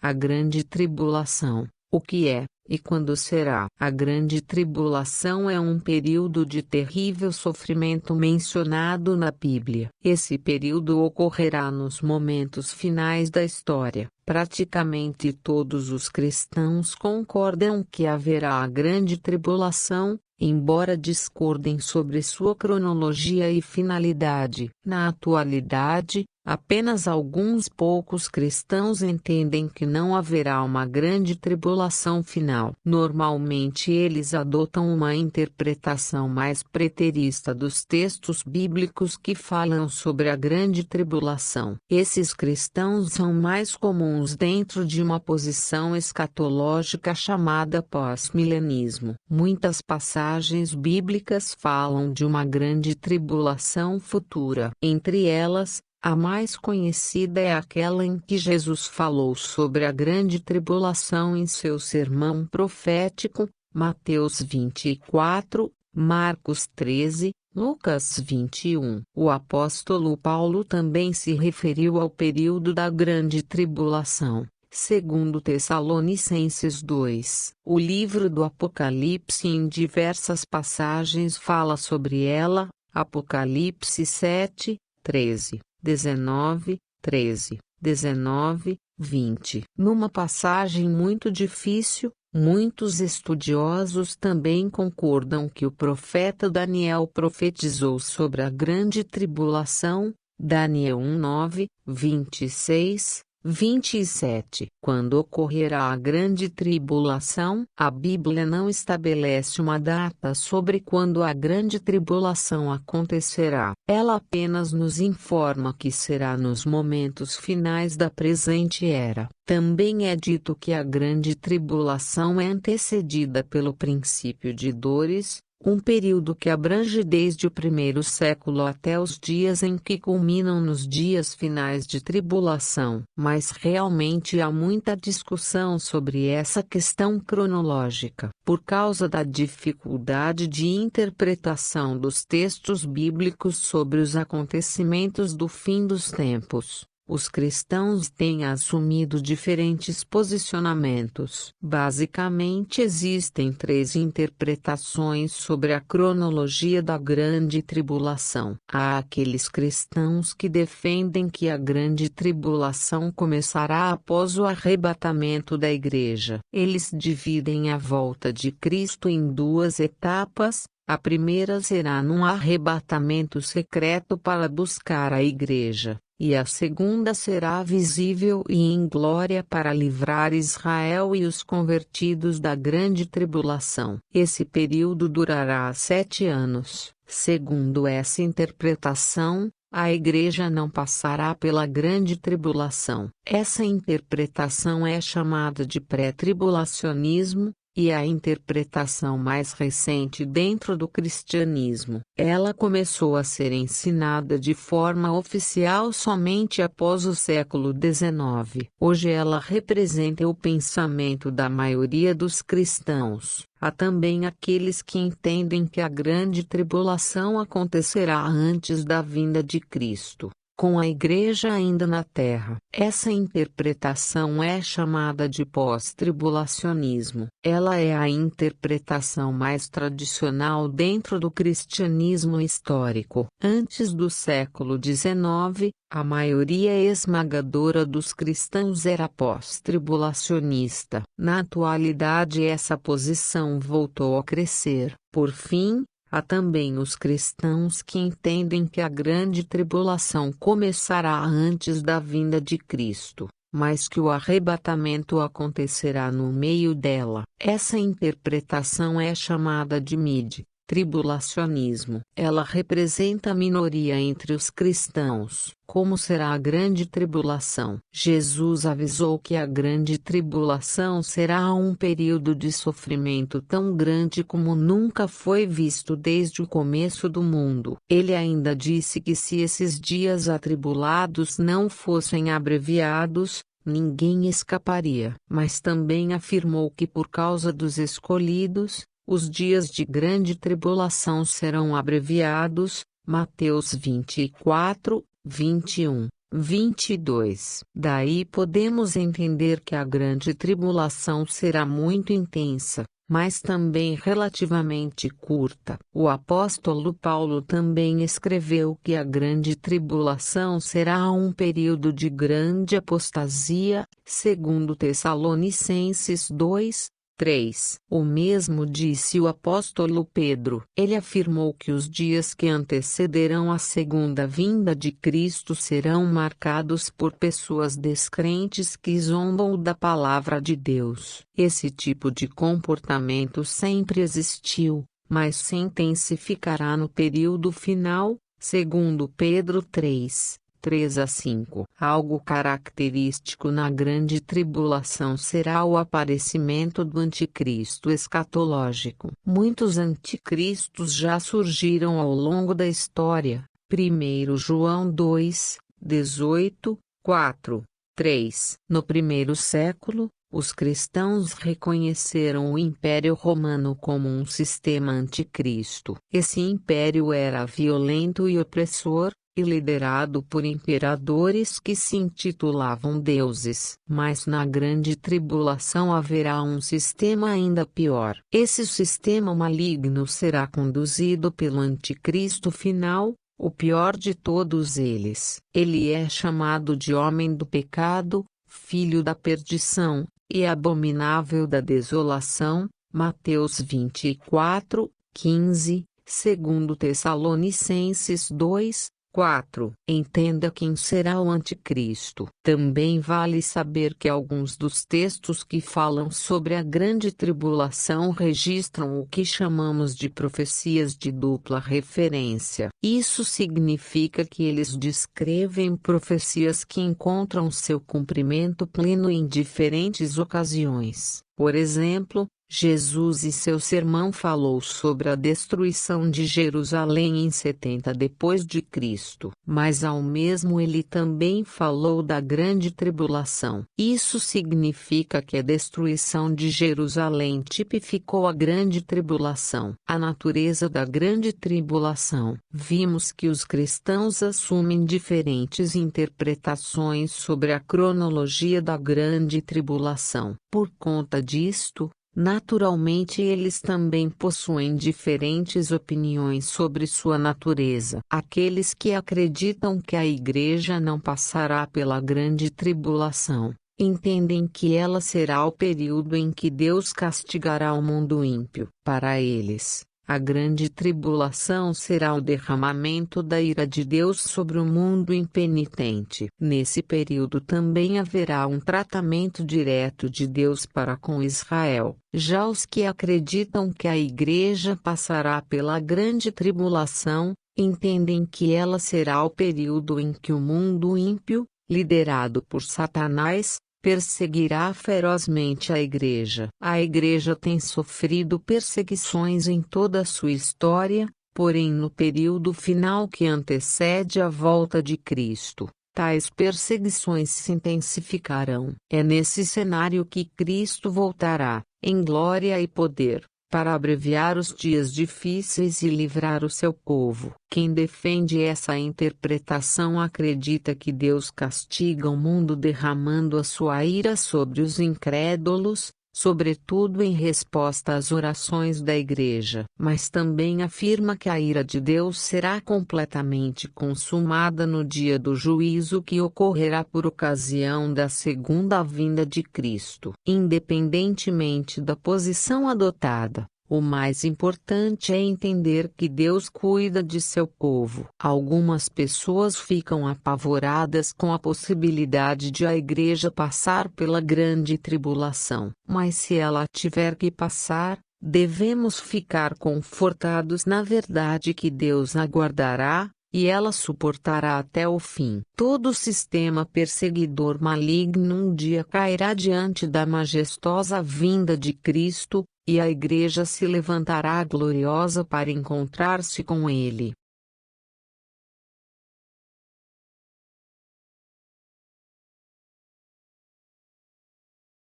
A grande tribulação, o que é, e quando será? A grande tribulação é um período de terrível sofrimento mencionado na Bíblia. Esse período ocorrerá nos momentos finais da história. Praticamente todos os cristãos concordam que haverá a grande tribulação, embora discordem sobre sua cronologia e finalidade. Na atualidade, apenas alguns poucos cristãos entendem que não haverá uma grande tribulação final. Normalmente eles adotam uma interpretação mais preterista dos textos bíblicos que falam sobre a grande tribulação. Esses cristãos são mais comuns dentro de uma posição escatológica chamada pós-milenismo. Muitas passagens bíblicas falam de uma grande tribulação futura. Entre elas, a mais conhecida é aquela em que Jesus falou sobre a grande tribulação em seu sermão profético, Mateus 24, Marcos 13, Lucas 21. O apóstolo Paulo também se referiu ao período da grande tribulação, segundo Tessalonicenses 2. O livro do Apocalipse em diversas passagens fala sobre ela, Apocalipse 7, 13. 19, 13, 19, 20. Numa passagem muito difícil, muitos estudiosos também concordam que o profeta Daniel profetizou sobre a grande tribulação, Daniel 1:9, 26, 27. Quando ocorrerá a grande tribulação? A Bíblia não estabelece uma data sobre quando a grande tribulação acontecerá. Ela apenas nos informa que será nos momentos finais da presente era. Também é dito que a grande tribulação é antecedida pelo princípio de dores, um período que abrange desde o primeiro século até os dias em que culminam nos dias finais de tribulação. Mas realmente há muita discussão sobre essa questão cronológica. Por causa da dificuldade de interpretação dos textos bíblicos sobre os acontecimentos do fim dos tempos, os cristãos têm assumido diferentes posicionamentos. Basicamente existem três interpretações sobre a cronologia da grande tribulação. Há aqueles cristãos que defendem que a grande tribulação começará após o arrebatamento da igreja. Eles dividem a volta de Cristo em duas etapas. A primeira será num arrebatamento secreto para buscar a igreja, e a segunda será visível e em glória para livrar Israel e os convertidos da grande tribulação. Esse período durará 7 anos. Segundo essa interpretação, a igreja não passará pela grande tribulação. Essa interpretação é chamada de pré-tribulacionismo, e a interpretação mais recente dentro do cristianismo. Ela começou a ser ensinada de forma oficial somente após o século XIX. Hoje ela representa o pensamento da maioria dos cristãos. Há também aqueles que entendem que a grande tribulação acontecerá antes da vinda de Cristo, com a igreja ainda na terra. Essa interpretação é chamada de pós-tribulacionismo. Ela é a interpretação mais tradicional dentro do cristianismo histórico. Antes do século XIX, a maioria esmagadora dos cristãos era pós-tribulacionista. Na atualidade essa posição voltou a crescer. Por fim, há também os cristãos que entendem que a grande tribulação começará antes da vinda de Cristo, mas que o arrebatamento acontecerá no meio dela. Essa interpretação é chamada de mid-tribulacionismo. Ela representa a minoria entre os cristãos. Como será a grande tribulação? Jesus avisou que a grande tribulação será um período de sofrimento tão grande como nunca foi visto desde o começo do mundo. Ele ainda disse que se esses dias atribulados não fossem abreviados, ninguém escaparia. Mas também afirmou que por causa dos escolhidos, os dias de grande tribulação serão abreviados. Mateus 24, 21. 22. Daí podemos entender que a grande tribulação será muito intensa, mas também relativamente curta. O apóstolo Paulo também escreveu que a grande tribulação será um período de grande apostasia, segundo Tessalonicenses 2, 3. O mesmo disse o apóstolo Pedro. Ele afirmou que os dias que antecederão a segunda vinda de Cristo serão marcados por pessoas descrentes que zombam da palavra de Deus. Esse tipo de comportamento sempre existiu, mas se intensificará no período final, segundo Pedro 3. 3 a 5. Algo característico na grande tribulação será o aparecimento do anticristo escatológico. Muitos anticristos já surgiram ao longo da história. 1 João 2, 18, 4, 3. No primeiro século, os cristãos reconheceram o Império Romano como um sistema anticristo. Esse império era violento e opressor, e liderado por imperadores que se intitulavam deuses. Mas na grande tribulação haverá um sistema ainda pior. Esse sistema maligno será conduzido pelo anticristo final, o pior de todos eles. Ele é chamado de homem do pecado, filho da perdição, e abominável da desolação, Mateus 24, 15, segundo Tessalonicenses 2, 4. Entenda quem será o anticristo. Também vale saber que alguns dos textos que falam sobre a grande tribulação registram o que chamamos de profecias de dupla referência. Isso significa que eles descrevem profecias que encontram seu cumprimento pleno em diferentes ocasiões. Por exemplo, Jesus e seu sermão falou sobre a destruição de Jerusalém em 70 depois de Cristo, mas ao mesmo ele também falou da grande tribulação. Isso significa que a destruição de Jerusalém tipificou a grande tribulação. A natureza da grande tribulação. Vimos que os cristãos assumem diferentes interpretações sobre a cronologia da grande tribulação. Por conta disto, naturalmente eles também possuem diferentes opiniões sobre sua natureza. Aqueles que acreditam que a Igreja não passará pela grande tribulação, entendem que ela será o período em que Deus castigará o mundo ímpio. Para eles, a grande tribulação será o derramamento da ira de Deus sobre o mundo impenitente. Nesse período também haverá um tratamento direto de Deus para com Israel. Já os que acreditam que a Igreja passará pela grande tribulação, entendem que ela será o período em que o mundo ímpio, liderado por Satanás, perseguirá ferozmente a Igreja. A Igreja tem sofrido perseguições em toda a sua história, porém no período final que antecede a volta de Cristo, tais perseguições se intensificarão. É nesse cenário que Cristo voltará, em glória e poder, para abreviar os dias difíceis e livrar o seu povo. Quem defende essa interpretação acredita que Deus castiga o mundo derramando a sua ira sobre os incrédulos, sobretudo em resposta às orações da Igreja. Mas também afirma que a ira de Deus será completamente consumada no dia do juízo que ocorrerá por ocasião da segunda vinda de Cristo. Independentemente da posição adotada, o mais importante é entender que Deus cuida de seu povo. Algumas pessoas ficam apavoradas com a possibilidade de a Igreja passar pela grande tribulação. Mas se ela tiver que passar, devemos ficar confortados na verdade que Deus aguardará, e ela suportará até o fim. Todo sistema perseguidor maligno um dia cairá diante da majestosa vinda de Cristo, e a Igreja se levantará gloriosa para encontrar-se com Ele.